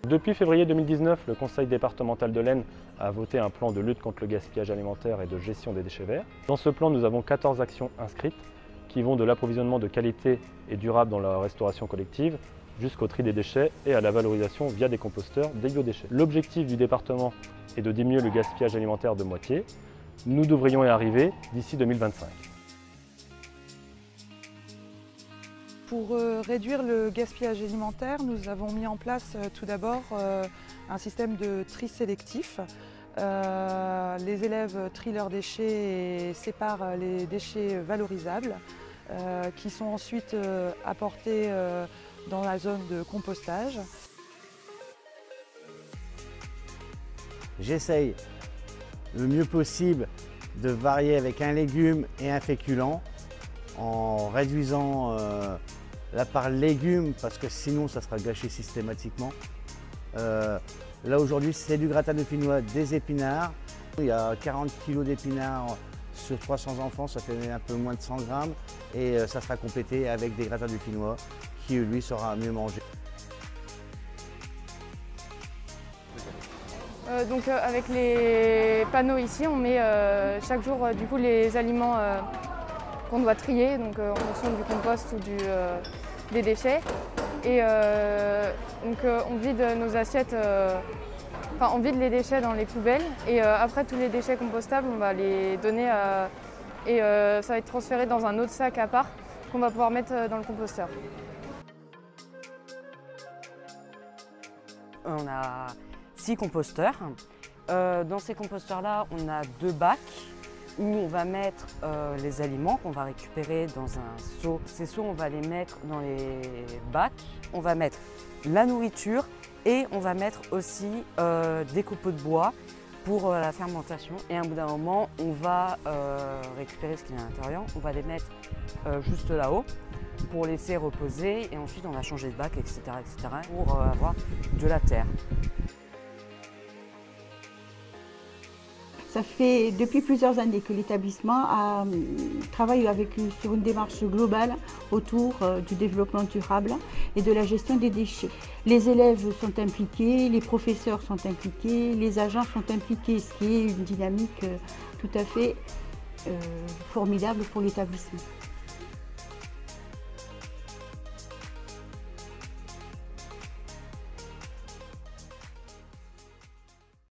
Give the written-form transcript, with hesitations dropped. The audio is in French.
Depuis février 2019, le Conseil départemental de l'Aisne a voté un plan de lutte contre le gaspillage alimentaire et de gestion des déchets verts. Dans ce plan, nous avons 14 actions inscrites qui vont de l'approvisionnement de qualité et durable dans la restauration collective jusqu'au tri des déchets et à la valorisation via des composteurs des biodéchets. L'objectif du département est de diminuer le gaspillage alimentaire de moitié. Nous devrions y arriver d'ici 2025. Pour réduire le gaspillage alimentaire, nous avons mis en place tout d'abord un système de tri sélectif. Les élèves trient leurs déchets et séparent les déchets valorisables qui sont ensuite apportés dans la zone de compostage. J'essaye le mieux possible de varier avec un légume et un féculent en réduisant la part légumes parce que sinon ça sera gâché systématiquement. Là aujourd'hui c'est du gratin dauphinois, des épinards. Il y a 40 kg d'épinards sur 300 enfants, ça fait un peu moins de 100 grammes et ça sera complété avec des gratins dauphinois qui lui sera mieux mangé. Avec les panneaux ici, on met chaque jour du coup, les aliments qu'on doit trier donc, en fonction du compost ou des déchets. Et on vide nos assiettes, on vide les déchets dans les poubelles et après tous les déchets compostables, on va les donner et ça va être transféré dans un autre sac à part qu'on va pouvoir mettre dans le composteur. On a 6 composteurs. Dans ces composteurs-là, on a 2 bacs où on va mettre les aliments qu'on va récupérer dans un seau. Ces seaux, on va les mettre dans les bacs. On va mettre la nourriture et on va mettre aussi des copeaux de bois pour la fermentation. Et à un bout d'un moment, on va récupérer ce qu'il y a à l'intérieur. On va les mettre juste là-haut pour laisser reposer et ensuite on va changer de bac, etc. pour avoir de la terre. Ça fait depuis plusieurs années que l'établissement travaille sur une démarche globale autour du développement durable et de la gestion des déchets. Les élèves sont impliqués, les professeurs sont impliqués, les agents sont impliqués, ce qui est une dynamique tout à fait formidable pour l'établissement.